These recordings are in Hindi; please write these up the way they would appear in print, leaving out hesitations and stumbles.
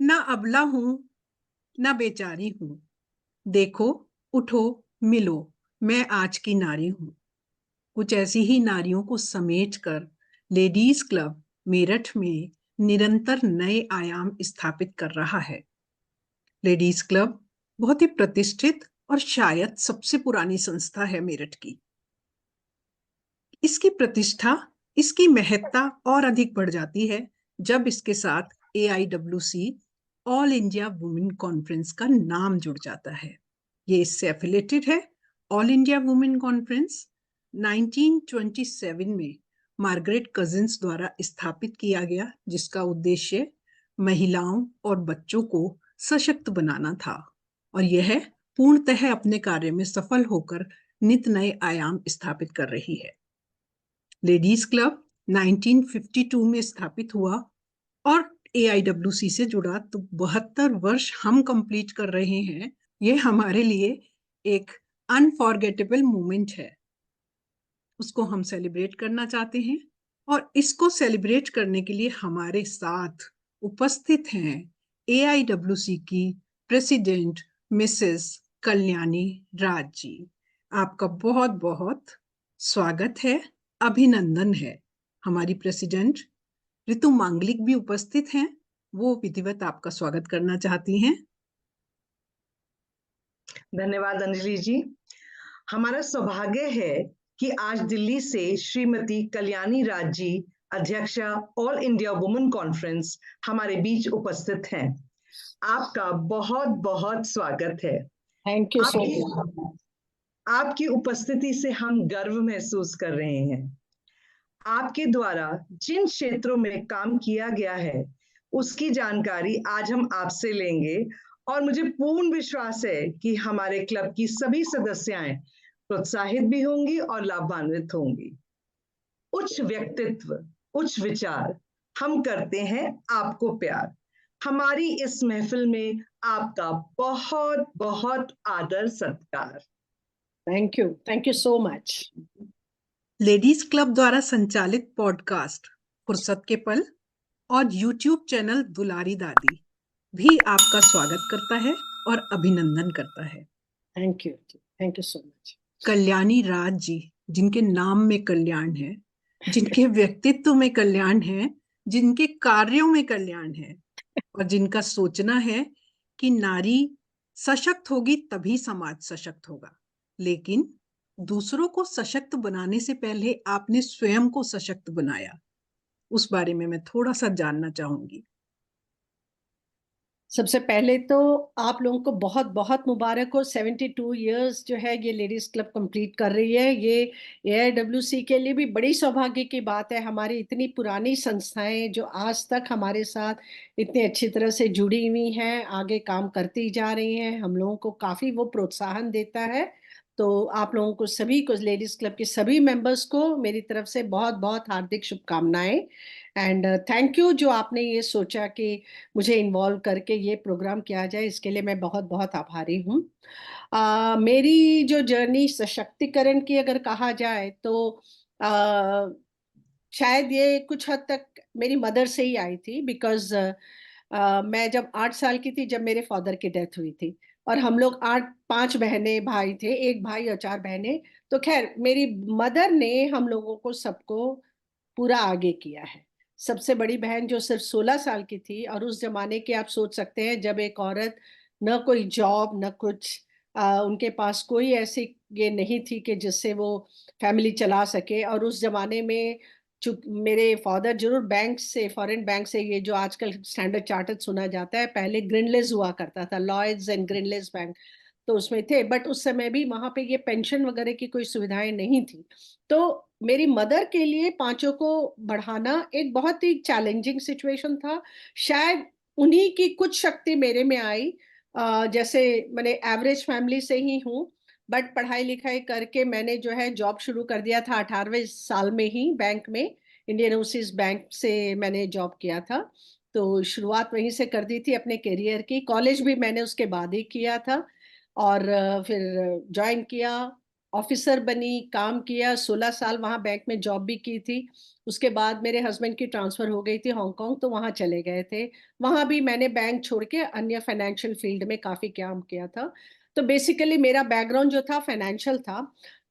ना अबला हूं, ना बेचारी हूं। देखो, उठो, मिलो, मैं आज की नारी हूं। कुछ ऐसी ही नारियों को समेट कर लेडीज क्लब मेरठ में निरंतर नए आयाम स्थापित कर रहा है। लेडीज क्लब बहुत ही प्रतिष्ठित और शायद सबसे पुरानी संस्था है मेरठ की। इसकी प्रतिष्ठा, इसकी महत्ता और अधिक बढ़ जाती है जब इसके साथ AIWC all India women conference का नाम जुड़ जाता है। ये इससे एफिलेटेड है। ऑल इंडिया वुमेन कॉन्फ्रेंस 1927 में मार्गरेट कजिन्स द्वारा स्थापित किया गया, जिसका उद्देश्य महिलाओं और बच्चों को सशक्त बनाना था, और यह पूर्णतः अपने कार्य में सफल होकर नित नए आयाम स्थापित कर रही है। लेडीज क्लब 1952 में स्थापित हुआ और AIWC से जुड़ा तो 72 वर्ष हम कंप्लीट कर रहे हैं। ये हमारे लिए एक अनफॉरगेटेबल मोमेंट है। उसको हम सेलिब्रेट करना चाहते हैं, और इसको सेलिब्रेट करने के लिए हमारे साथ उपस्थित हैं AIWC की प्रेसिडेंट मिसेस कल्याणी राज जी। आपका बहुत बहुत स्वागत है, अभिनंदन है। हमारी प्रेसिडेंट ऋतु मांगलिक भी उपस्थित हैं, वो विधिवत आपका स्वागत करना चाहती हैं। धन्यवाद अंजलि जी। हमारा सौभाग्य है कि आज दिल्ली से श्रीमती कल्याणी राज जी, अध्यक्षा ऑल इंडिया वुमेन कॉन्फ्रेंस, हमारे बीच उपस्थित हैं। आपका बहुत बहुत स्वागत है। Thank you so much. आपकी उपस्थिति से हम गर्व महसूस कर रहे हैं। आपके द्वारा जिन क्षेत्रों में काम किया गया है उसकी जानकारी आज हम आपसे लेंगे, और मुझे पूर्ण विश्वास है कि हमारे क्लब की सभी सदस्याएं प्रोत्साहित भी होंगी और लाभान्वित होंगी। उच्च व्यक्तित्व, उच्च विचार, हम करते हैं आपको प्यार। हमारी इस महफिल में आपका बहुत बहुत आदर सत्कार। Thank you so much. Ladies club द्वारा संचालित पॉडकास्ट फुर्सत के पल और YouTube चैनल दुलारी दादी भी आपका स्वागत करता है और अभिनंदन करता है। Thank you so much. Kalyani Raj ji, जिनके नाम में कल्याण है, जिनके व्यक्तित्व में कल्याण है, जिनके कार्यों में कल्याण है, और जिनका सोचना है कि नारी सशक्त होगी तभी समाज सशक्त होगा, लेकिन दूसरों को सशक्त बनाने से पहले आपने स्वयं को सशक्त बनाया, उस बारे में मैं थोड़ा सा जानना चाहूंगी। सबसे पहले तो आप लोगों को बहुत बहुत मुबारक हो। 72 इयर्स जो है ये लेडीज क्लब कंप्लीट कर रही है। ये AIWC के लिए भी बड़ी सौभाग्य की बात है। हमारी इतनी पुरानी संस्थाएं जो आज तक हमारे साथ इतनी अच्छी तरह से जुड़ी हुई हैं, आगे काम करती जा रही हैं, हम लोगों को काफी वो प्रोत्साहन देता है। तो आप लोगों को सभी को, लेडीज क्लब के सभी मेंबर्स को मेरी तरफ से बहुत बहुत हार्दिक शुभकामनाएं। एंड थैंक यू जो आपने ये सोचा कि मुझे इन्वॉल्व करके ये प्रोग्राम किया जाए, इसके लिए मैं बहुत बहुत आभारी हूँ। मेरी जो जर्नी सशक्तिकरण की अगर कहा जाए तो शायद ये कुछ हद तक मेरी मदर से ही आई थी, बिकॉज मैं जब 8 साल की थी जब मेरे फादर की डेथ हुई थी, और हम लोग 5 बहनें भाई थे, एक भाई और 4 बहनें। तो खैर मेरी मदर ने हम लोगों को सबको पूरा आगे किया है। सबसे बड़ी बहन जो सिर्फ 16 साल की थी, और उस जमाने के आप सोच सकते हैं जब एक औरत न कोई जॉब न कुछ, उनके पास कोई ऐसी ये नहीं थी कि जिससे वो फैमिली चला सके। और उस जमाने में मेरे फादर जरूर बैंक से, फॉरेन बैंक से, ये जो आजकल स्टैंडर्ड चार्टर्ड सुना जाता है, पहले ग्रिनलेस हुआ करता था, लॉयड्स एंड ग्रिनलेस बैंक, तो उसमें थे। बट उस समय भी वहां पे ये पेंशन वगैरह की कोई सुविधाएं नहीं थी। तो मेरी मदर के लिए पांचों को बढ़ाना एक बहुत ही चैलेंजिंग सिचुएशन था। शायद उन्हीं की कुछ शक्ति मेरे में आई। जैसे मैंने एवरेज फैमिली से ही हूँ, बट पढ़ाई लिखाई करके मैंने जो है जॉब शुरू कर दिया था 18वें साल में ही बैंक में, इंडियन ओवरसीज बैंक से मैंने जॉब किया था। तो शुरुआत वहीं से कर दी थी अपने करियर की। कॉलेज भी मैंने उसके बाद ही किया था, और फिर ज्वाइन किया ऑफिसर बनी, काम किया, 16 साल वहाँ बैंक में जॉब भी की थी। उसके बाद मेरे हस्बैंड की ट्रांसफर हो गई थी हांगकांग, तो वहाँ चले गए थे। वहाँ भी मैंने बैंक छोड़ के अन्य फाइनेंशियल फील्ड में काफी काम किया था। तो बेसिकली मेरा बैकग्राउंड जो था फाइनेंशियल था।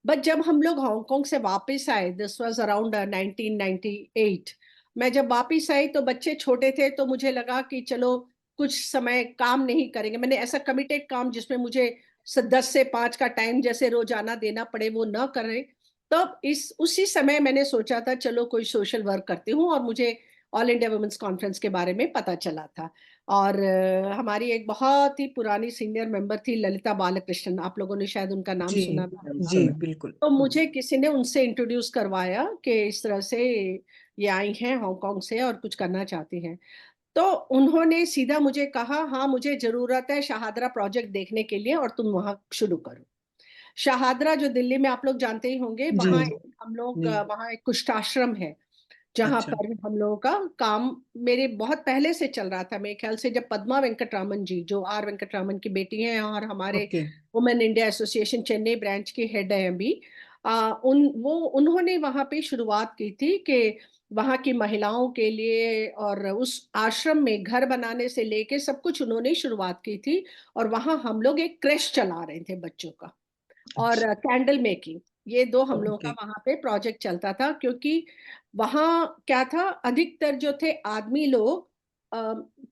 बट जब हम लोग हांगकांग से वापस आए, दिस वाज अराउंड 1998, मैं जब वापस आई तो बच्चे छोटे थे, तो मुझे लगा कि चलो कुछ समय काम नहीं करेंगे। मैंने ऐसा कमिटेड काम जिसमें मुझे 10 से 5 का टाइम जैसे रोजाना देना पड़े वो न करें। तब इस उसी समय मैंने सोचा था चलो कोई सोशल वर्क करती हूँ, और मुझे ऑल इंडिया वुमेन्स कॉन्फ्रेंस के बारे में पता चला था। और हमारी एक बहुत ही पुरानी सीनियर मेंबर थी ललिता बालकृष्णन, आप लोगों ने शायद उनका नाम जी सुना भी होगा। जी बिल्कुल। तो मुझे किसी ने उनसे इंट्रोड्यूस करवाया कि इस तरह से ये आई हैं हांगकांग से और कुछ करना चाहती हैं। तो उन्होंने सीधा मुझे कहा, हाँ मुझे जरूरत है शाहदरा प्रोजेक्ट देखने के लिए, और तुम वहां शुरू करो। शाहदरा जो दिल्ली में आप लोग जानते ही होंगे, जी वहाँ हम लोग जी। वहाँ एक कुष्ठाश्रम है जहाँ अच्छा। पर हम लोगों का काम मेरे बहुत पहले से चल रहा था। मेरे ख्याल से जब पद्मा वेंकटरामन जी, जो आर वेंकटरामन की बेटी हैं और हमारे okay. Women India association Chennai branch के हेड हैं अभी, उन्होंने वहां पे शुरुआत की थी कि वहां की महिलाओं के लिए, और उस आश्रम में घर बनाने से लेके सब कुछ उन्होंने शुरुआत की थी। और वहां हम लोग एक क्रेश चला रहे थे बच्चों का, और अच्छा। कैंडल मेकिंग, ये दो हम लोगों का ओके। वहां पे प्रोजेक्ट चलता था। क्योंकि वहां क्या था, अधिकतर जो थे आदमी लोग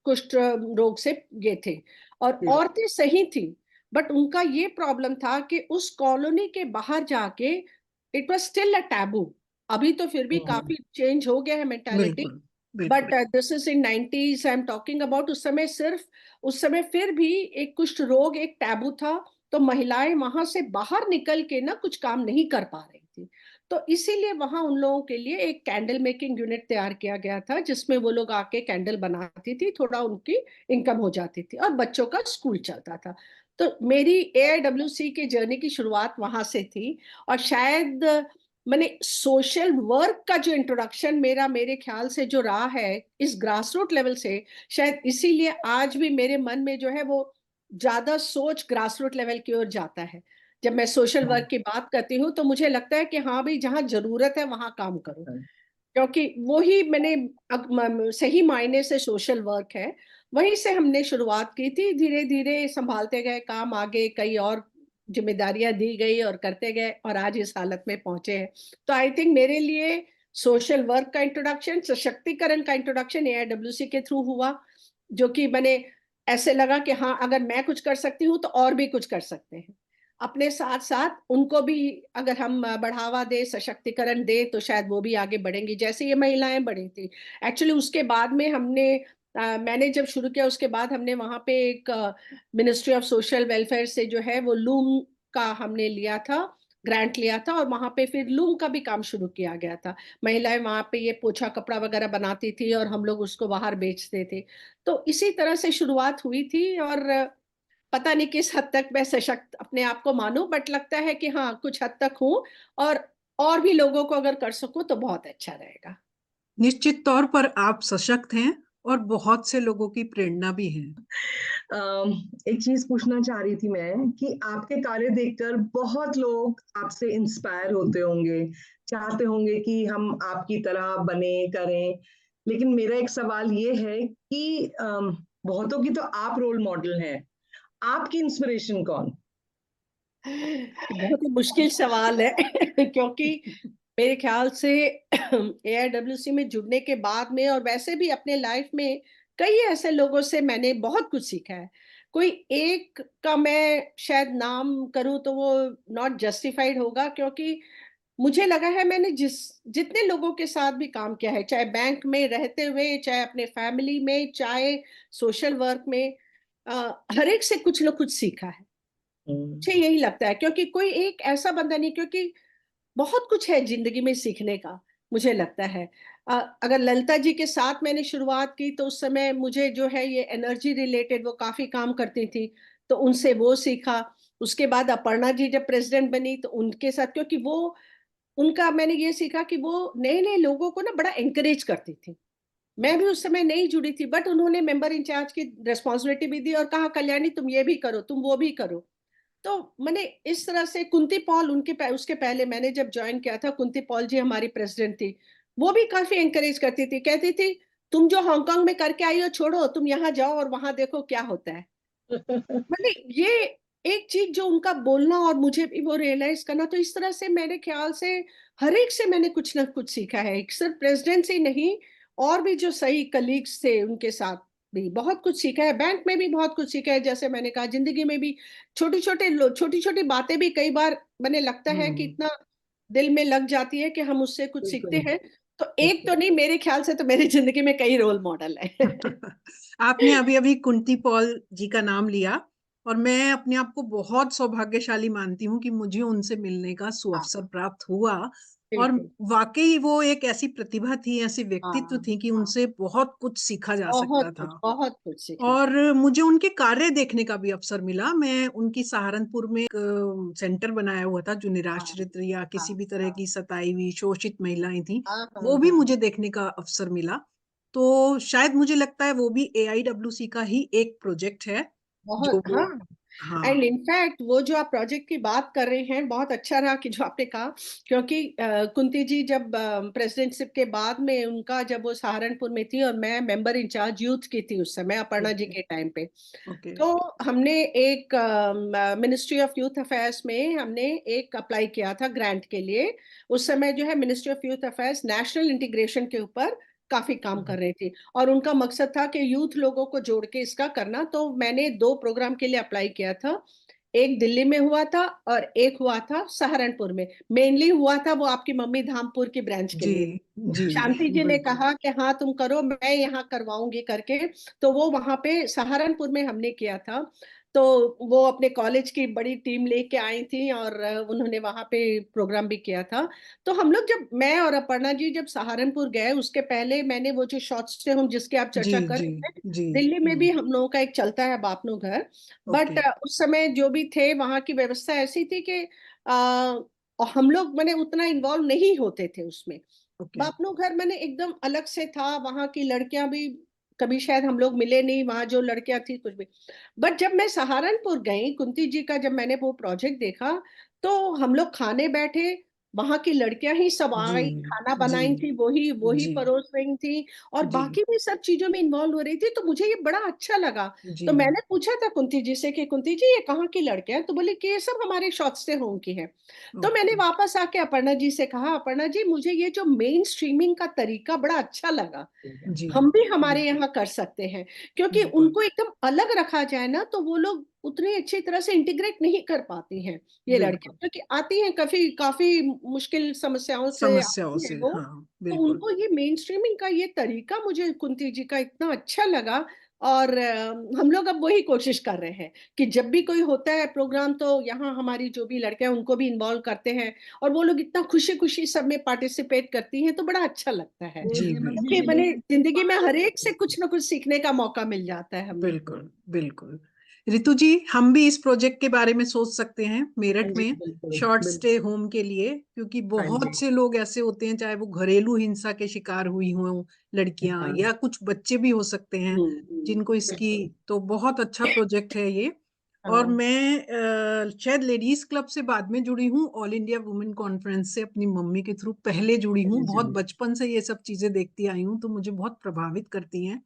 कुष्ठ रोग से ये थे, और औरतें सही थी। बट उनका ये प्रॉब्लम था कि उस कॉलोनी के बाहर जाके it was still a taboo. अभी तो फिर भी काफी चेंज हो गया है मेंटालिटी, बिल्कुल बट बिल्कुल। This is in 90s I am talking about. उस समय सिर्फ, उस समय फिर भी एक कुष्ठ रोग एक टैबू था। तो महिलाएं वहां से बाहर निकल के ना कुछ काम नहीं कर पा रही थी। तो इसीलिए वहां उन लोगों के लिए एक कैंडल मेकिंग यूनिट तैयार किया गया था, जिसमें वो लोग आके कैंडल बनाती थी, थोड़ा उनकी इनकम हो जाती थी, और बच्चों का स्कूल चलता था। तो मेरी AIWC की जर्नी की शुरुआत वहां से थी। और शायद मैंने सोशल वर्क का जो इंट्रोडक्शन मेरा, मेरे ख्याल से जो रहा है इस ग्रास रूट लेवल से, शायद इसीलिए आज भी मेरे मन में जो है वो ज्यादा सोच ग्रास रूट लेवल की ओर जाता है। जब मैं सोशल वर्क की बात करती हूँ तो मुझे लगता है कि हाँ भाई, जहाँ जरूरत है वहां काम करो। क्योंकि वो ही मैंने सही मायने से सोशल वर्क है। वहीं से हमने शुरुआत की थी, धीरे धीरे संभालते गए काम, आगे कई और जिम्मेदारियां दी गई और करते गए, और आज इस हालत में पहुंचे हैं। तो आई थिंक मेरे लिए सोशल वर्क का इंट्रोडक्शन, सशक्तिकरण का इंट्रोडक्शन AIWC के थ्रू हुआ। जो कि मैंने ऐसे लगा कि हाँ, अगर मैं कुछ कर सकती हूँ तो और भी कुछ कर सकते हैं। अपने साथ साथ उनको भी अगर हम बढ़ावा दे, सशक्तिकरण दे, तो शायद वो भी आगे बढ़ेंगी जैसे ये महिलाएं बढ़ी थी। एक्चुअली उसके बाद में मैंने जब शुरू किया उसके बाद हमने वहां पे एक मिनिस्ट्री ऑफ सोशल वेलफेयर से जो है वो लूम का हमने लिया था, ग्रांट लिया था, और वहां पे फिर लूम का भी काम शुरू किया गया था। महिलाएं वहां पे ये पोछा कपड़ा वगैरह बनाती थी और हम लोग उसको बाहर बेचते थे। तो इसी तरह से शुरुआत हुई थी। और पता नहीं किस हद तक मैं सशक्त अपने आप को मानूं, बट लगता है कि हाँ कुछ हद तक हूं। और भी लोगों को अगर कर सकूं तो बहुत अच्छा रहेगा। निश्चित तौर पर आप सशक्त हैं और बहुत से लोगों की प्रेरणा भी हैं। एक चीज पूछना चाह रही थी मैं कि आपके कार्य देखकर बहुत लोग आपसे इंस्पायर होते होंगे, चाहते होंगे कि हम आपकी तरह बने करें। लेकिन मेरा एक सवाल ये है कि बहुतों की तो आप रोल मॉडल हैं, आपकी इंस्पिरेशन कौन? बहुत ही मुश्किल सवाल है क्योंकि मेरे ख्याल से AIWC में जुड़ने के बाद में और वैसे भी अपने लाइफ में कई ऐसे लोगों से मैंने बहुत कुछ सीखा है। कोई एक का मैं शायद नाम करूं तो वो नॉट जस्टिफाइड होगा, क्योंकि मुझे लगा है मैंने जितने लोगों के साथ भी काम किया है, चाहे बैंक में रहते हुए, चाहे अपने फैमिली में, चाहे सोशल वर्क में, हर एक से कुछ न कुछ सीखा है। मुझे यही लगता है, क्योंकि कोई एक ऐसा बंदा नहीं, क्योंकि बहुत कुछ है जिंदगी में सीखने का। मुझे लगता है अगर ललिता जी के साथ मैंने शुरुआत की तो उस समय मुझे जो है ये एनर्जी रिलेटेड वो काफी काम करती थी, तो उनसे वो सीखा। उसके बाद अपर्णा जी जब प्रेसिडेंट बनी तो उनके साथ, क्योंकि वो उनका मैंने ये सीखा कि वो नए नए लोगों को ना बड़ा एंकरेज करती थी। मैं भी उस समय नहीं जुड़ी थी, बट उन्होंने मेंबर इंचार्ज की रिस्पॉन्सिबिलिटी भी दी और कहा कल्याणी तुम ये भी करो, तुम वो भी करो। तो मैंने इस तरह से कुंती पॉल उसके पहले मैंने जब ज्वाइन किया था, कुंती पॉल जी हमारी प्रेसिडेंट थी, वो भी काफी एंकरेज करती थी, कहती थी तुम जो हांगकांग में करके आई हो छोड़ो, तुम यहाँ जाओ और वहां देखो क्या होता है। मतलब ये एक चीज जो उनका बोलना और मुझे भी वो रियलाइज करना, तो इस तरह से मेरे ख्याल से हर एक से मैंने कुछ ना कुछ सीखा है, एक सिर्फ प्रेसिडेंट से ही नहीं, और भी जो सही कलीग्स थे उनके साथ भी बहुत कुछ सीखा है, बैंक में भी बहुत कुछ सीखा है, जैसे मैंने कहा जिंदगी में भी छोटी छोटी बातें भी कई बार मैंने लगता है कि हम्म। इतना दिल में लग जाती है कि हम उससे कुछ सीखते बिल्कुल हैं। तो एक तो बिल्कुल। नहीं, मेरे ख्याल से तो मेरी जिंदगी में कई रोल मॉडल है। आपने अभी अभी कुंती पॉल जी का नाम लिया, और मैं अपने आप को बहुत सौभाग्यशाली मानती हूँ कि मुझे उनसे मिलने का हाँ, सुअवसर प्राप्त हुआ। और बिल्कुल। वाकई वो एक ऐसी प्रतिभा थी, ऐसी व्यक्तित्व हाँ थी कि हाँ, उनसे बहुत कुछ सीखा जा सकता था। बहुत कुछ सीखने और को। मुझे उनके कार्य देखने का भी अवसर मिला। मैं उनकी सहारनपुर में एक सेंटर बनाया हुआ था जो हाँ निराश्रित या हाँ किसी भी तरह हाँ की सताई हुई शोषित महिलाएं थी, हाँ वो हाँ भी हाँ, मुझे देखने का अवसर मिला। तो शायद मुझे लगता है वो भी AIWC का ही एक प्रोजेक्ट है जो बहुत। वो। हाँ, एंड हाँ। इनफैक्ट वो जो आप प्रोजेक्ट की बात कर रहे हैं, बहुत अच्छा रहा कि जो आपने कहा, क्योंकि कुंती जी जब प्रेसिडेंटशिप के बाद में उनका, जब वो सहारनपुर में थी और मैं मेंबर इंचार्ज यूथ की थी उस समय अपर्णा जी ओके। के टाइम पे, ओके। तो हमने एक मिनिस्ट्री ऑफ यूथ अफेयर्स में हमने एक अप्लाई किया था ग्रांट के लिए। उस समय जो है ministry of youth affairs national integration के ऊपर काफी काम कर रही थी, और उनका मकसद था कि यूथ लोगों को जोड़ के इसका करना। तो मैंने दो प्रोग्राम के लिए अप्लाई किया था, एक दिल्ली में हुआ था और एक हुआ था सहारनपुर में। मेनली हुआ था वो आपकी मम्मी धामपुर की ब्रांच के जी लिए। जी। शांति जी ने बिल्कुल। कहा कि हाँ तुम करो, मैं यहाँ करवाऊंगी करके। तो वो वहां पे सहारनपुर में हमने किया था। तो वो अपने कॉलेज की बड़ी टीम लेके आई थी और उन्होंने वहां पे प्रोग्राम भी किया था। तो हम लोग जब, मैं और अपर्णा जी जब सहारनपुर गए, उसके पहले मैंने वो जो शॉर्ट स्टे होम जिसकी आप जी चर्चा कर जी रहे हैं, जी। दिल्ली में भी हम लोगों का एक चलता है बापनू घर। ओके। बट उस समय जो भी थे वहां की व्यवस्था ऐसी थी कि हम लोग मैंने उतना इन्वॉल्व नहीं होते थे उसमें। ओके। बापनू घर मैंने एकदम अलग से था, वहां की लड़कियां भी कभी शायद हम लोग मिले नहीं, वहां जो लड़कियां थी कुछ भी। बट जब मैं सहारनपुर गई, कुंती जी का जब मैंने वो प्रोजेक्ट देखा, तो हम लोग खाने बैठे, वहां की लड़कियां ही सब जी आई, खाना जी बनाई थी, वही वही जी परोस रही थी, और जी बाकी भी सब चीजों में इन्वॉल्व हो रही थी। तो मुझे ये बड़ा अच्छा लगा। जी। तो मैंने पूछा था कुंती जी से कि कुंती जी ये कहाँ की लड़कियां हैं, तो बोले कि ये सब हमारे शॉर्ट स्टे होम की है। तो मैंने ओके। वापस आके अपर्णा जी से कहा, अपर्णा जी मुझे ये जो मेन स्ट्रीमिंग का तरीका बड़ा अच्छा लगा, जी। हम भी हमारे यहाँ कर सकते हैं। क्योंकि बिल्कुल उनको एकदम अलग रखा जाए ना, तो वो लोग उतनी अच्छी तरह से इंटीग्रेट नहीं कर पाती हैं, ये लड़कियां, बिल्कुल। क्योंकि आती हैं काफी काफी मुश्किल समस्याओं से समस्याओं आती है से, वो। हाँ तो बिल्कुल। उनको ये मेन स्ट्रीमिंग का ये तरीका मुझे कुंती जी का इतना अच्छा लगा। और हम लोग अब वही कोशिश कर रहे हैं कि जब भी कोई होता है प्रोग्राम, तो यहाँ हमारी जो भी लड़कियां उनको भी इन्वॉल्व करते हैं, और वो लोग इतना खुशी खुशी सब में पार्टिसिपेट करती हैं, तो बड़ा अच्छा लगता है। जी क्योंकि बिल्कुल। मैंने जिंदगी में हर एक से कुछ ना कुछ सीखने का मौका मिल जाता है हमें। बिल्कुल बिल्कुल। रितु जी, हम भी इस प्रोजेक्ट के बारे में सोच सकते हैं हाँ मेरठ जी में बिल्कुल शॉर्ट बिल्कुल। स्टे होम के लिए, क्योंकि हाँ जी। बहुत से लोग ऐसे होते हैं, चाहे वो घरेलू हिंसा के शिकार हुई हों लड़कियां, हाँ। या कुछ बच्चे भी हो सकते हैं जिनको इसकी। बिल्कुल। तो बहुत अच्छा प्रोजेक्ट है ये। और हाँ मैं शायद लेडीज क्लब से बाद में जुड़ी हूँ, ऑल इंडिया वुमेन कॉन्फ्रेंस से अपनी मम्मी के थ्रू पहले जुड़ी हूँ। जी जी। बहुत बचपन से ये सब चीजें देखती आई हूँ, तो मुझे बहुत प्रभावित करती हैं।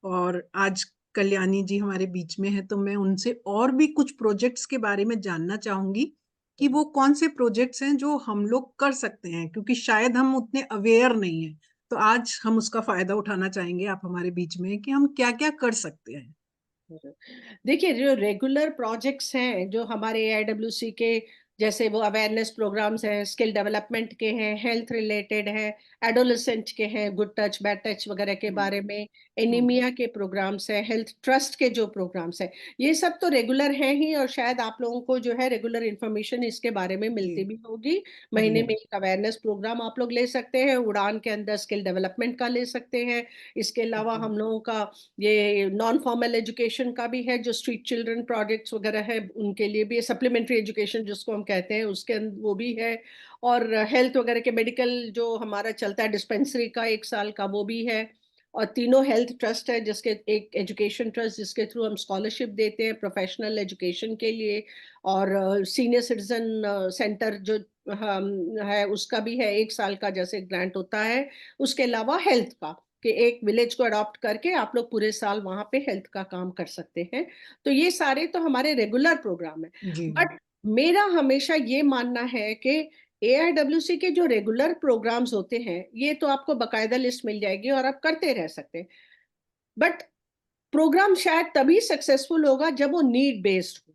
और आज कल्याणी जी हमारे बीच में है, तो मैं उनसे और भी कुछ प्रोजेक्ट्स के बारे में जानना चाहूंगी कि वो कौन से प्रोजेक्ट्स हैं जो हम लोग कर सकते हैं, क्योंकि शायद हम उतने अवेयर नहीं हैं। तो आज हम उसका फायदा उठाना चाहेंगे आप हमारे बीच में कि हम क्या क्या कर सकते हैं। देखिए, जो रेगुलर प्रोजेक्ट्स हैं जो हमारे AIWC के, जैसे वो अवेयरनेस प्रोग्राम्स हैं, स्किल डेवलपमेंट के हैं, हेल्थ रिलेटेड हैं, एडोलेसेंट के हैं, गुड टच बैड टच वगैरह के हम्म। बारे में, हम्म। एनीमिया के प्रोग्राम्स हैं, हेल्थ ट्रस्ट के जो प्रोग्राम्स हैं, ये सब तो रेगुलर हैं ही। और शायद आप लोगों को जो है रेगुलर इंफॉर्मेशन इसके बारे में जी मिलती भी होगी। जी महीने में एक अवेयरनेस प्रोग्राम आप लोग ले सकते हैं, उड़ान के अंदर स्किल डेवलपमेंट का ले सकते हैं। इसके अलावा ओके। हम लोगों का ये नॉन फॉर्मल एजुकेशन का भी है, जो स्ट्रीट चिल्ड्रन प्रोजेक्ट्स वगैरह है उनके लिए भी, सप्लीमेंट्री एजुकेशन जिसको हम कहते हैं उसके अंदर वो भी है। और हेल्थ वगैरह के मेडिकल जो हमारा चलता है डिस्पेंसरी का 1 साल का, वो भी है। और तीनों हेल्थ ट्रस्ट है, जिसके एक एजुकेशन ट्रस्ट जिसके थ्रू हम स्कॉलरशिप देते हैं प्रोफेशनल एजुकेशन के लिए, और सीनियर सिटीजन सेंटर जो है उसका भी है 1 साल का जैसे ग्रांट होता है। उसके अलावा हेल्थ का, कि एक विलेज को अडॉप्ट करके आप लोग पूरे साल वहां पे हेल्थ का काम कर सकते हैं। तो ये सारे तो हमारे रेगुलर प्रोग्राम है। जी बट मेरा हमेशा ये मानना है कि AIWC के जो रेगुलर प्रोग्राम्स होते हैं ये तो आपको बकायदा लिस्ट मिल जाएगी और आप करते रह सकते हैं, बट प्रोग्राम शायद तभी सक्सेसफुल होगा जब वो नीड बेस्ड हो।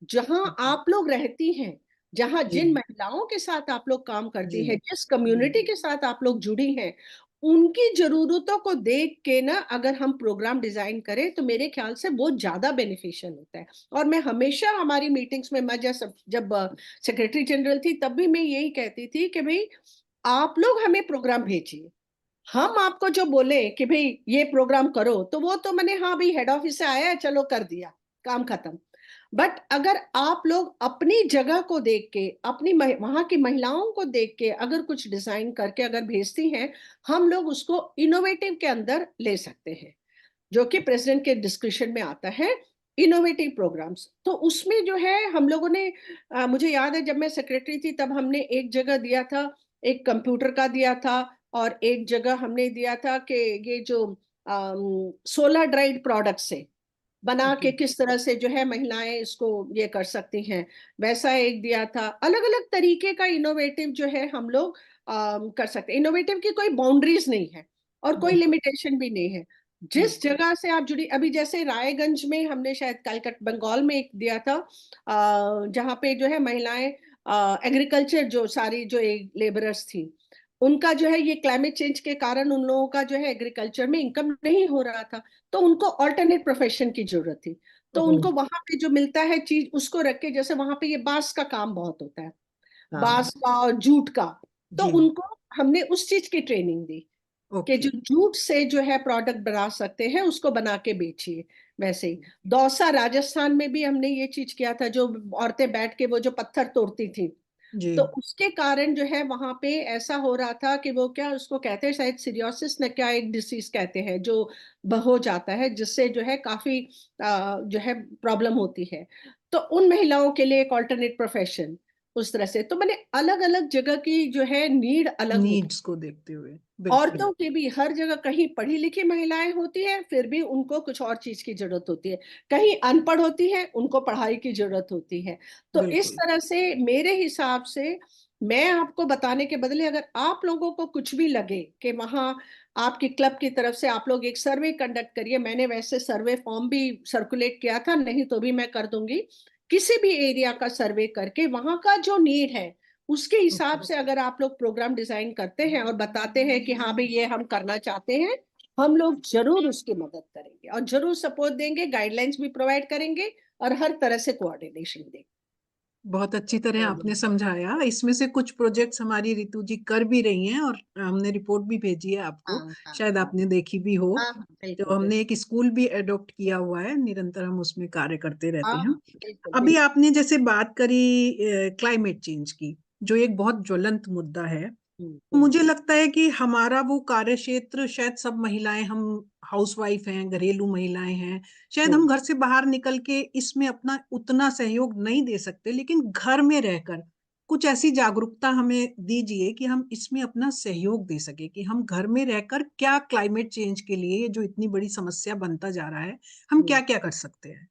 जहां आप लोग रहती हैं, जहां जी जिन महिलाओं के साथ आप लोग काम जी करती हैं, जिस कम्युनिटी के साथ आप लोग जुड़ी हैं, उनकी जरूरतों को देख के ना अगर हम प्रोग्राम डिजाइन करें तो मेरे ख्याल से वो ज्यादा बेनिफिशियल होता है। और मैं हमेशा हमारी मीटिंग्स में, मैं जब सेक्रेटरी जनरल थी तब भी मैं यही कहती थी कि भाई आप लोग हमें प्रोग्राम भेजिए, हम आपको जो बोले कि भाई ये प्रोग्राम करो तो वो तो मैंने हाँ भाई हेड ऑफिस से आया चलो कर दिया, काम खत्म। बट अगर आप लोग अपनी जगह को देख के, अपनी वहां की महिलाओं को देख के अगर कुछ डिजाइन करके अगर भेजती हैं, हम लोग उसको इनोवेटिव के अंदर ले सकते हैं, जो कि प्रेसिडेंट के डिस्क्रिप्शन में आता है, इनोवेटिव प्रोग्राम्स। तो उसमें जो है हम लोगों ने मुझे याद है जब मैं सेक्रेटरी थी तब हमने एक जगह दिया था, एक कंप्यूटर का दिया था, और एक जगह हमने दिया था कि ये जो सोलर ड्राइड प्रोडक्ट से बना के ओके किस तरह से जो है महिलाएं इसको ये कर सकती हैं, वैसा एक दिया था। अलग अलग तरीके का इनोवेटिव जो है हम लोग कर सकते हैं। इनोवेटिव की कोई बाउंड्रीज नहीं है और कोई बिल्कुल लिमिटेशन भी नहीं है। जिस बिल्कुल जगह से आप जुड़ी, अभी जैसे रायगंज में हमने शायद कलकत्ता बंगाल में एक दिया था, जहाँ पे जो है महिलाएं एग्रीकल्चर जो सारी जो लेबरर्स थी, उनका जो है ये क्लाइमेट चेंज के कारण उन लोगों का जो है एग्रीकल्चर में इनकम नहीं हो रहा था, तो उनको ऑल्टरनेट प्रोफेशन की जरूरत थी। तो ओहो उनको वहां पे जो मिलता है चीज उसको रख के, जैसे वहां पे ये बांस का काम बहुत होता है, हाँ बांस का और जूट का, तो जी उनको हमने उस चीज की ट्रेनिंग दी कि ओके जो जूट से जो है प्रोडक्ट बना सकते हैं उसको बना के बेचिए। वैसे ही दौसा राजस्थान में भी हमने ये चीज किया था, जो औरतें बैठ के वो जो पत्थर तोड़ती थी, जी तो उसके कारण जो है वहां पे ऐसा हो रहा था कि वो क्या उसको कहते हैं शायद सीरियोसिस न क्या एक डिसीज कहते हैं जो हो जाता है, जिससे जो है काफी जो है प्रॉब्लम होती है। तो उन महिलाओं के लिए एक ऑल्टरनेट प्रोफेशन उस तरह से, तो मैंने अलग अलग जगह की जो है नीड अलग होती। नीड्स को देखते हुए बिल्कुल औरतों की भी हर जगह, कहीं पढ़ी लिखी महिलाएं होती हैं फिर भी उनको कुछ और चीज की जरूरत होती है, कहीं अनपढ़ होती है उनको पढ़ाई की जरूरत होती है। तो इस बिल्कुल तरह से मेरे हिसाब से मैं आपको बताने के बदले अगर आप लोगों को कुछ भी लगे कि वहां आपकी क्लब की तरफ से आप लोग एक सर्वे कंडक्ट करिए, मैंने वैसे सर्वे फॉर्म भी सर्कुलेट किया था, नहीं तो भी मैं कर दूंगी, किसी भी एरिया का सर्वे करके वहां का जो नीड है उसके हिसाब ओके से अगर आप लोग प्रोग्राम डिजाइन करते हैं और बताते हैं कि हाँ भाई ये हम करना चाहते हैं, हम लोग जरूर उसकी मदद करेंगे और जरूर सपोर्ट देंगे, गाइडलाइंस भी प्रोवाइड करेंगे और हर तरह से कोऑर्डिनेशन देंगे। बहुत अच्छी तरह आपने समझाया। इसमें से कुछ प्रोजेक्ट्स हमारी रितु जी कर भी रही हैं और हमने रिपोर्ट भी भेजी है आपको, हाँ हाँ शायद हाँ आपने देखी भी हो। हाँ हाँ, तो बिल्कुल हमने बिल्कुल। एक स्कूल भी एडॉप्ट किया हुआ है, निरंतर हम उसमें कार्य करते रहते हाँ हैं। हाँ बिल्कुल अभी बिल्कुल। आपने जैसे बात करी क्लाइमेट चेंज की, जो एक बहुत ज्वलंत मुद्दा है, हम्म। मुझे लगता है कि हमारा वो कार्य क्षेत्र, शायद सब महिलाएं, हम हाउसवाइफ हैं, घरेलू महिलाएं हैं, शायद हम हम्म। घर से बाहर निकल के इसमें अपना उतना सहयोग नहीं दे सकते, लेकिन घर में रहकर कुछ ऐसी जागरूकता हमें दीजिए कि हम इसमें अपना सहयोग दे सके, कि हम घर में रहकर क्या क्लाइमेट चेंज के लिए, जो इतनी बड़ी समस्या बनता जा रहा है, हम क्या हम्म। क्या कर सकते हैं।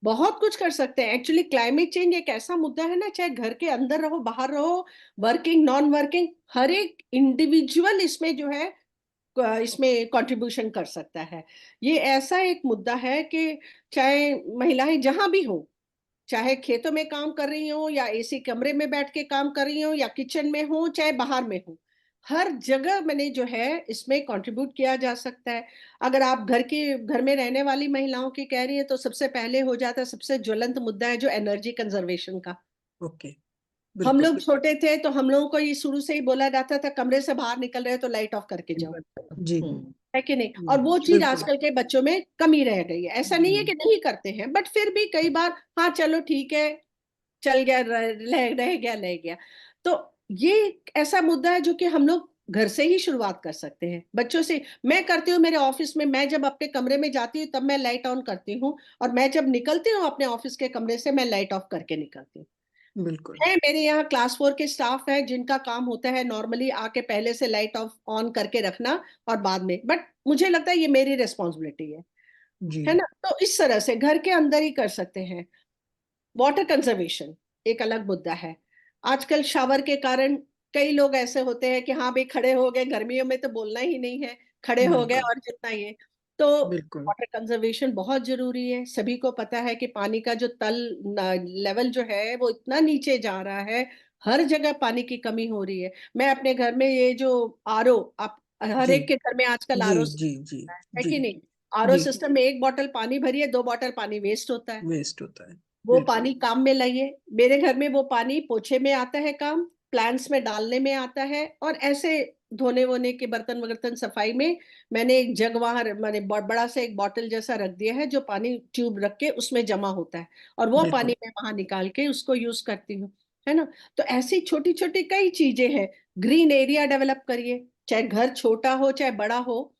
बहुत कुछ कर सकते हैं एक्चुअली। क्लाइमेट चेंज एक ऐसा मुद्दा है ना, चाहे घर के अंदर रहो बाहर रहो, वर्किंग नॉन वर्किंग, हर एक इंडिविजुअल इसमें जो है इसमें कंट्रीब्यूशन कर सकता है। ये ऐसा एक मुद्दा है कि चाहे महिलाएं जहां भी हो, चाहे खेतों में काम कर रही हो या एसी कमरे में बैठ के काम कर रही हो या किचन में हो चाहे बाहर में हो, हर जगह मैंने जो है इसमें कंट्रीब्यूट किया जा सकता है। अगर आप घर में रहने वाली महिलाओं की कह रही है तो सबसे पहले हो जाता है, सबसे ज्वलंत मुद्दा है जो एनर्जी कंजर्वेशन का। ओके हम बिल्कुल लोग छोटे थे तो हम लोगों को ये शुरू से ही बोला जाता था कमरे से बाहर निकल रहे हो तो लाइट ऑफ करके जाओ, जी है कि नहीं? और वो चीज बिल्कुल आजकल के बच्चों में कमी रह गई है। ऐसा नहीं है जी कि नहीं करते हैं, बट फिर भी कई बार हाँ चलो ठीक है, चल गया, रह रह गया रह गया। तो ये एक ऐसा मुद्दा है जो कि हम लोग घर से ही शुरुआत कर सकते हैं बच्चों से। मैं करती हूँ मेरे ऑफिस में, मैं जब अपने कमरे में जाती हूँ तब मैं लाइट ऑन करती हूँ, और मैं जब निकलती हूँ अपने ऑफिस के कमरे से मैं लाइट ऑफ करके निकलती हूँ। बिल्कुल। है मेरे यहाँ क्लास 4 के स्टाफ है जिनका काम होता है नॉर्मली आके पहले से लाइट ऑफ ऑन करके रखना और बाद में, बट मुझे लगता है ये मेरी रिस्पॉन्सिबिलिटी जी है ना। तो इस तरह से घर के अंदर ही कर सकते हैं। वाटर कंजर्वेशन एक अलग मुद्दा है। आजकल शावर के कारण कई लोग ऐसे होते हैं कि हाँ भाई खड़े हो गए, गर्मियों में तो बोलना ही नहीं है, खड़े हो गए बिल्कुल। और जितना ये। तो बिल्कुल। वाटर कंजर्वेशन बहुत जरूरी है। सभी को पता है कि पानी का जो तल लेवल जो है वो इतना नीचे जा रहा है, हर जगह पानी की कमी हो रही है। मैं अपने घर में ये जो आरओ, आप हर जी एक के घर में आजकल जी आरओ जी जी है जी कि नहीं? आरओ जी। सिस्टम में 1 बॉटल पानी भरिए, 2 बॉटल पानी वेस्ट होता है। वेस्ट होता है। वो बिल्कुल। पानी काम में लाइए। मेरे घर में वो पानी पोछे में आता है काम, प्लांट्स में डालने में आता है, और ऐसे धोने वोने के बर्तन वर्तन सफाई में मैंने एक जग वहां मैंने बड़ा सा एक बॉटल जैसा रख दिया है जो पानी ट्यूब रख के उसमें जमा होता है, और वो बिल्कुल। पानी मैं वहां निकाल के उसको यूज करती हूँ, है ना। तो ऐसी छोटी छोटी कई चीजें हैं। ग्रीन एरिया डेवलप करिए, चाहे घर छोटा हो चाहे बड़ा हो।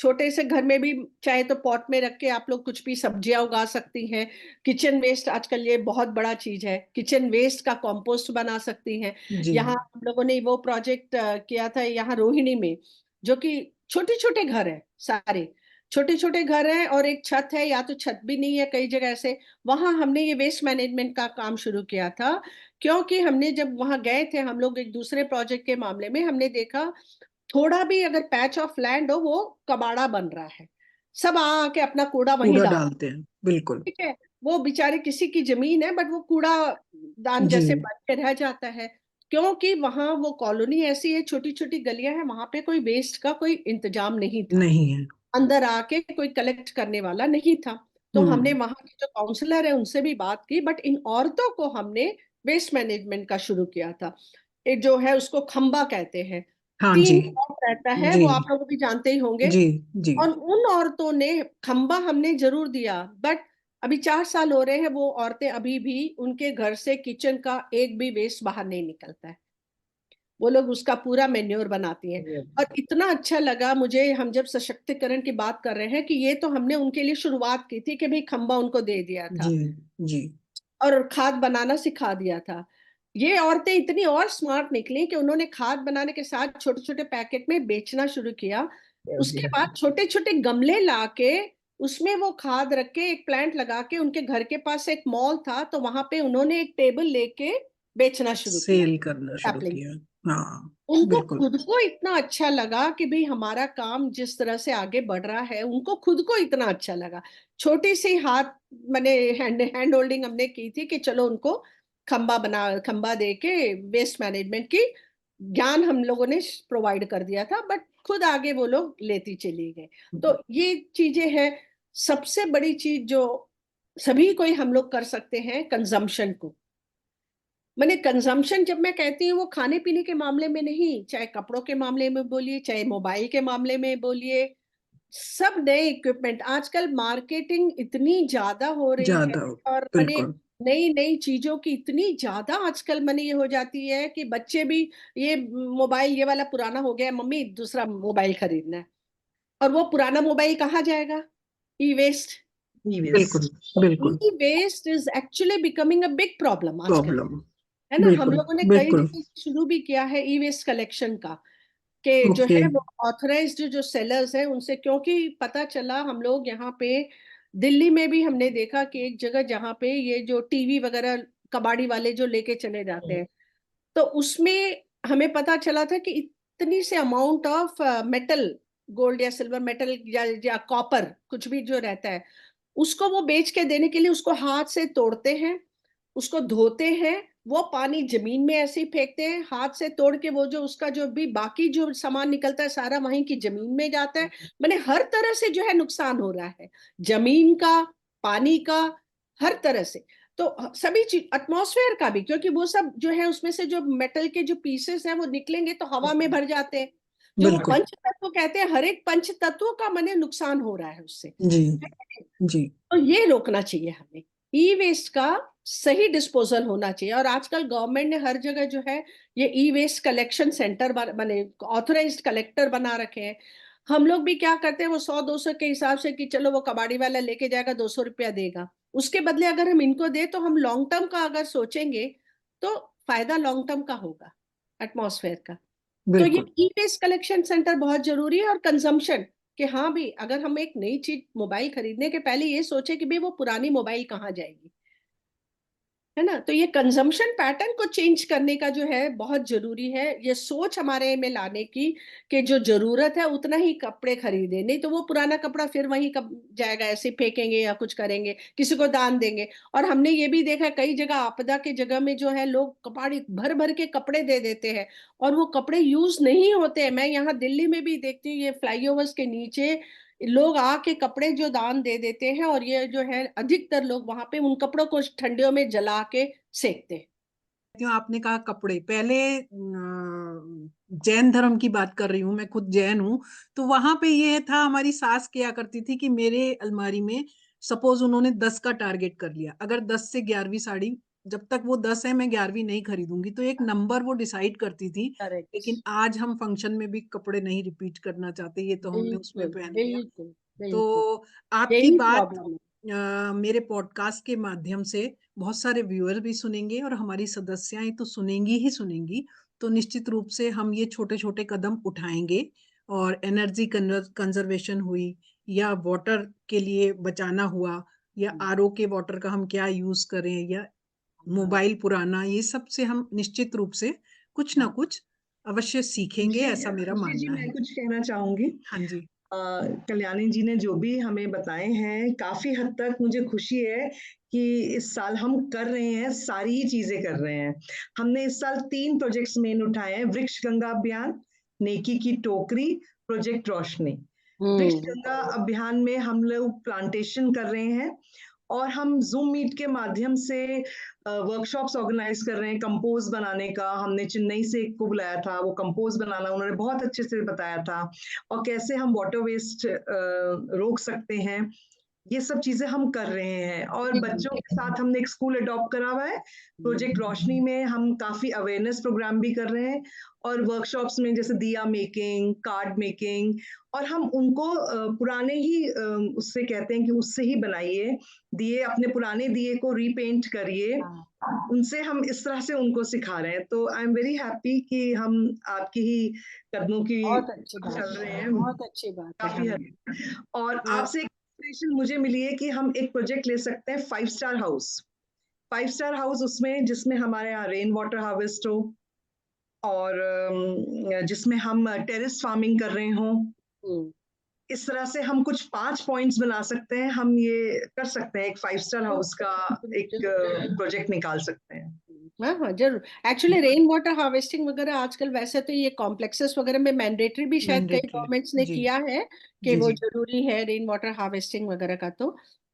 छोटे से घर में भी चाहे तो पॉट में रख के आप लोग कुछ भी सब्जियां उगा सकती हैं। किचन वेस्ट आजकल ये बहुत बड़ा चीज है, किचन वेस्ट का कंपोस्ट बना सकती हैं। जी यहाँ हम लोगों ने वो प्रोजेक्ट किया था यहाँ रोहिणी में, जो कि छोटे छोटे घर हैं सारे, छोटे छोटे घर हैं और एक छत है या तो छत भी नहीं है कई जगह ऐसे। वहां हमने ये वेस्ट मैनेजमेंट का काम शुरू किया था, क्योंकि हमने जब वहां गए थे हम लोग एक दूसरे प्रोजेक्ट के मामले में, हमने देखा थोड़ा भी अगर पैच ऑफ लैंड हो वो कबाड़ा बन रहा है, सब आके अपना कूड़ा वहीं कूड़ा डाल। डालते हैं। बिल्कुल। ठीक है, वो बेचारे किसी की जमीन है बट वो कूड़ा दान जी। जैसे बन के रह जाता है, क्योंकि वहां वो कॉलोनी ऐसी है, छोटी छोटी गलियां हैं, वहां पे कोई वेस्ट का कोई इंतजाम नहीं था, नहीं है। अंदर आके कोई कलेक्ट करने वाला नहीं था। तो हमने हम्म। वहां के जो काउंसलर है उनसे भी बात की, बट इन औरतों को हमने वेस्ट मैनेजमेंट का शुरू किया था। एक जो है उसको खंबा कहते हैं, हाँ जी। 3 रहता है, जी वो आप लोग भी जानते ही होंगे। जी जी। और उन औरतों ने खंबा हमने जरूर दिया, बट अभी 4 साल हो रहे हैं, वो औरतें अभी भी उनके घर से किचन का एक भी वेस्ट बाहर नहीं निकलता है, वो लोग उसका पूरा मेन्योर बनाती हैं। और इतना अच्छा लगा मुझे, हम जब सशक्तिकरण की बात कर रहे हैं, कि ये तो हमने उनके लिए शुरुआत की थी कि भाई खंबा उनको दे दिया था जी जी। और खाद बनाना सिखा दिया था। ये औरतें इतनी और स्मार्ट निकली कि उन्होंने खाद बनाने के साथ छोटे छोटे पैकेट में बेचना शुरू किया। उसके बाद छोटे छोटे गमले लाके उसमें वो खाद रख के एक प्लांट लगा के, उनके घर के पास एक मॉल था तो वहां पे उन्होंने एक टेबल लेके बेचना शुरू किया सेल करना शुरू सैपलिंग। किया। हाँ। उनको बिल्कुल। खुद को इतना अच्छा लगा कि भाई हमारा काम जिस तरह से आगे बढ़ रहा है, उनको खुद को इतना अच्छा लगा। छोटी सी हाथ मैंने हैंड होल्डिंग हमने की थी कि चलो उनको खंबा दे के वेस्ट मैनेजमेंट की ज्ञान हम लोगों ने प्रोवाइड कर दिया था, बट खुद आगे वो लोग लेती चली गए। तो ये चीजें हैं। सबसे बड़ी चीज जो सभी को ही हम लोग कर सकते हैं, कंजम्पशन को। मैंने कंजम्पशन जब मैं कहती हूँ वो खाने पीने के मामले में नहीं, चाहे कपड़ों के मामले में बोलिए, चाहे मोबाइल के मामले में बोलिए, सब नए इक्विपमेंट। आजकल मार्केटिंग इतनी ज्यादा हो रही है, ज्यादा। और मैंने बिल्कुल। नई नई चीजों की इतनी ज्यादा आजकल मैंने ये हो जाती है कि बच्चे भी ये मोबाइल ये वाला पुराना हो गया, मम्मी दूसरा मोबाइल खरीदना है, और वो पुराना मोबाइल कहाँ जाएगा? E waste. बिल्कुल। बिल्कुल। E waste is actually becoming a big problem आजकल, प्रॉब्लम। है ना। हम बिल्कुल। लोगों ने कई बिल्कुल। जगह शुरू भी किया है ई वेस्ट कलेक्शन का, कि जो ओके। है वो ऑथराइज्ड जो सेलर्स हैं उनसे, क्योंकि पता चला हम लोग यहाँ पे दिल्ली में भी हमने देखा कि एक जगह जहाँ पे ये जो टीवी वगैरह कबाड़ी वाले जो लेके चले जाते हैं, तो उसमें हमें पता चला था कि इतनी से अमाउंट ऑफ मेटल, गोल्ड या सिल्वर मेटल या कॉपर कुछ भी जो रहता है, उसको वो बेच के देने के लिए उसको हाथ से तोड़ते हैं, उसको धोते हैं, वो पानी जमीन में ऐसे ही फेंकते हैं, हाथ से तोड़ के वो जो उसका जो भी बाकी जो सामान निकलता है सारा वहीं की जमीन में जाता है। मैंने हर तरह से जो है नुकसान हो रहा है, जमीन का, पानी का, हर तरह से। तो सभी चीज, एटमॉस्फेयर का भी, क्योंकि वो सब जो है उसमें से जो मेटल के जो पीसेस हैं वो निकलेंगे तो हवा में भर जाते हैं, जो वो बिल्कुल। पंच तत्व कहते हैं, हर एक पंच तत्व का मैंने नुकसान हो रहा है उससे। जी जी। तो ये रोकना चाहिए हमें। ई वेस्ट का सही डिस्पोजल होना चाहिए। और आजकल गवर्नमेंट ने हर जगह जो है ये ई वेस्ट कलेक्शन सेंटर बने, ऑथराइज्ड कलेक्टर बना रखे हैं। हम लोग भी क्या करते हैं, वो 100-200 के हिसाब से कि चलो वो कबाड़ी वाला लेके जाएगा, 200 रुपया देगा, उसके बदले अगर हम इनको दे तो हम लॉन्ग टर्म का अगर सोचेंगे तो फायदा लॉन्ग टर्म का होगा एटमॉस्फेयर का। तो ये बिल्कुल। ई वेस्ट कलेक्शन सेंटर बहुत जरूरी है। और कंजम्पशन, कि हाँ भी अगर हम एक नई चीज मोबाइल खरीदने के पहले ये सोचे कि भाई वो पुरानी मोबाइल कहाँ जाएगी, है ना। तो ये कंजम्पशन पैटर्न को चेंज करने का जो है बहुत जरूरी है, ये सोच हमारे में लाने की कि जो जरूरत है उतना ही कपड़े खरीदे, नहीं तो वो पुराना कपड़ा फिर वहीं कब जाएगा, ऐसे फेंकेंगे या कुछ करेंगे, किसी को दान देंगे। और हमने ये भी देखा कई जगह आपदा के जगह में जो है लोग कपाड़ी भर भर के कपड़े दे देते हैं और वो कपड़े यूज नहीं होते हैं। मैं यहाँ दिल्ली में भी देखती हूँ ये फ्लाईओवर्स के नीचे लोग आके कपड़े जो दान दे देते हैं, और ये जो है अधिकतर लोग वहां पे उन कपड़ों को ठंडियों में जला के सेकते हैं। आपने कहा कपड़े, पहले जैन धर्म की बात कर रही हूँ, मैं खुद जैन हूँ। तो वहां पे ये था, हमारी सास किया करती थी कि मेरे अलमारी में सपोज उन्होंने 10 का टारगेट कर लिया, अगर 10 से 11वीं साड़ी, जब तक वो 10 है मैं 11वीं नहीं खरीदूंगी, तो एक नंबर वो डिसाइड करती थी। करेक्ट। लेकिन आज हम फंक्शन में भी कपड़े नहीं रिपीट करना चाहते, ये तो हमने उसमें बिल्कुल पहन लिया। बिल्कुल बिल्कुल। तो आपकी यही बात प्रॉब्लम है। मेरे पॉडकास्ट के माध्यम से बहुत सारे व्यूअर भी सुनेंगे और हमारी सदस्याएं तो सुनेंगी ही सुनेंगी। तो निश्चित रूप से हम ये छोटे छोटे कदम उठाएंगे, और एनर्जी कंजर्वेशन हुई, या वाटर के लिए बचाना हुआ, या आरओ के वाटर का हम क्या यूज करें, या मोबाइल पुराना, ये सब से हम निश्चित रूप से कुछ ना कुछ अवश्य सीखेंगे, ऐसा मेरा खुशी जी, मानना मैं है। कुछ कहना चाहूंगी। हाँ जी। कल्याणी जी ने जो भी हमें बताए हैं, काफी हद तक मुझे खुशी है कि इस साल हम कर रहे हैं, सारी ही चीजें कर रहे हैं। हमने इस साल 3 प्रोजेक्ट्स मेन उठाए हैं: वृक्ष गंगा अभियान, नेकी की टोकरी, प्रोजेक्ट रोशनी। वृक्ष गंगा अभियान में हम लोग प्लांटेशन कर रहे हैं, और हम जूम मीट के माध्यम से वर्कशॉप्स ऑर्गेनाइज कर रहे हैं कंपोज बनाने का। हमने चेन्नई से एक को बुलाया था, वो कंपोज बनाना उन्होंने बहुत अच्छे से बताया था, और कैसे हम वाटर वेस्ट रोक सकते हैं। ये सब चीजें हम कर रहे हैं। और बच्चों के साथ हमने एक स्कूल अडॉप्ट करा हुआ है, प्रोजेक्ट रोशनी में हम काफी अवेयरनेस प्रोग्राम भी कर रहे हैं, और वर्कशॉप्स में जैसे दिया मेकिंग, कार्ड मेकिंग, और हम उनको पुराने ही उससे कहते हैं कि उससे ही बनाइए दिए, अपने पुराने दिए को रीपेंट करिए, उनसे हम इस तरह से उनको सिखा रहे हैं। तो आई एम वेरी हैप्पी कि हम आपकी ही कदमों की बहुत अच्छी बात चल रहे है, हैं बहुत अच्छी बात है। काफी हाँ। हद तक। और अ, आपसे इंस्पिरेशन मुझे मिली है कि हम एक प्रोजेक्ट ले सकते हैं, 5 स्टार हाउस। 5 स्टार हाउस उसमें जिसमें हमारे यहाँ रेन वाटर हार्वेस्ट हो, और जिसमें हम टेरेस फार्मिंग कर रहे हों। इस तरह से हम कुछ 5 पॉइंट्स बना सकते हैं, हम ये कर सकते हैं, एक 5 स्टार हाउस का एक प्रोजेक्ट निकाल सकते हैं। हाँ हाँ जरूर। एक्चुअली रेन वाटर हार्वेस्टिंग वगैरह आजकल वैसे तो ये कॉम्प्लेक्सेस वगैरह में मैंडेटरी भी शायद कई मैंडेटरी। गवर्नमेंट्स ने जी किया है कि जी वो जी। जरूरी है रेन वाटर हार्वेस्टिंग वगैरह का। तो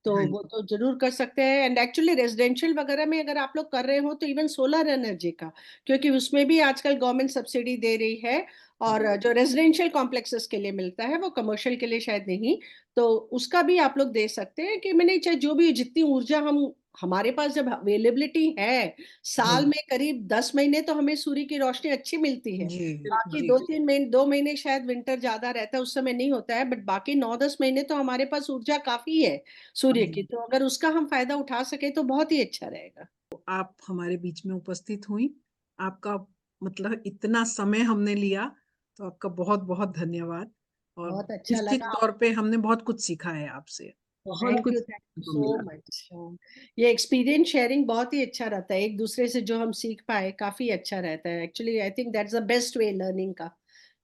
हाँ वो तो जरूर कर सकते हैं। एंड एक्चुअली रेजिडेंशियल वगैरह में अगर आप लोग कर रहे हो तो इवन सोलर एनर्जी का, क्योंकि उसमें भी आजकल गवर्नमेंट सब्सिडी दे रही है। और जो रेजिडेंशियल कॉम्प्लेक्सेस के लिए मिलता है वो कमर्शियल के लिए शायद नहीं, तो उसका भी आप लोग दे सकते हैं। कि मैंने चाहे जो भी जितनी ऊर्जा हम, हमारे पास जब अवेलेबिलिटी है, साल जी में करीब 10 महीने तो हमें सूर्य की रोशनी अच्छी मिलती है। जी बाकी जी। 2-3 महीने, 2 महीने शायद विंटर ज्यादा रहता है, उस समय नहीं होता है, बट बाकी 9-10 महीने तो हमारे पास ऊर्जा काफी है सूर्य की। तो अगर उसका हम फायदा उठा सके तो बहुत ही अच्छा रहेगा। आप हमारे बीच में उपस्थित हुई, आपका मतलब इतना समय हमने लिया, तो आपका बहुत बहुत धन्यवाद। और बहुत अच्छा निश्चित लगा। तौर पे हमने बहुत कुछ सीखा है आपसे। बहुत कुछ थैंक यू सीखने को सो मिला। मच। ये एक्सपीरियंस शेयरिंग बहुत ही अच्छा रहता है, एक दूसरे से जो हम सीख पाए काफी अच्छा रहता है। Actually I think that's the best way learning का,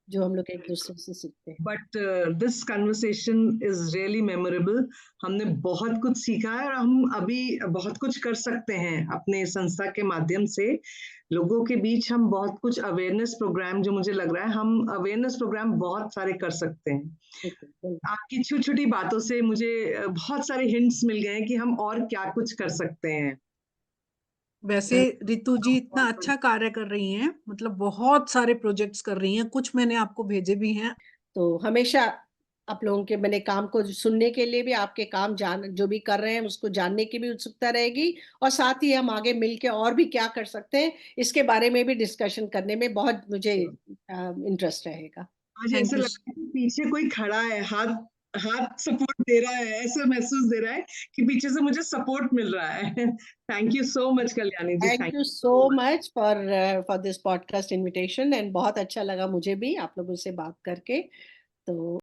जो हम लोग एक दूसरे से सीखते हैं। But this conversation is really memorable. हमने बहुत कुछ सीखा है, और हम अभी बहुत कुछ कर सकते हैं अपने संस्था के माध्यम से। लोगों के बीच हम बहुत कुछ अवेयरनेस प्रोग्राम, जो मुझे लग रहा है हम अवेयरनेस प्रोग्राम बहुत सारे कर सकते हैं। बिल्कुल। आपकी छोटी छोटी बातों से मुझे बहुत सारे हिंट्स मिल गए हैं कि हम और क्या कुछ कर सकते हैं। वैसे रितु जी इतना अच्छा कार्य कर रही हैं, मतलब बहुत सारे प्रोजेक्ट्स कर रही हैं, कुछ मैंने आपको भेजे भी हैं। तो हमेशा आप लोगों के मैंने काम को सुनने के लिए भी, आपके काम जो भी कर रहे हैं उसको जानने की भी उत्सुकता रहेगी, और साथ ही हम आगे मिलके और भी क्या कर सकते हैं इसके बारे में भी डिस्कशन करने में बहुत मुझे इंटरेस्ट रहेगा। आज थैंक ऐसे यू। लगता है कि पीछे कोई खड़ा है, हाथ हाथ सपोर्ट दे रहा है, ऐसा महसूस दे रहा है कि पीछे से मुझे सपोर्ट मिल रहा है। Thank you so much Kalyani ji, thank thank you so much for this podcast invitation, and बहुत अच्छा लगा मुझे भी आप लोगों से बात करके। तो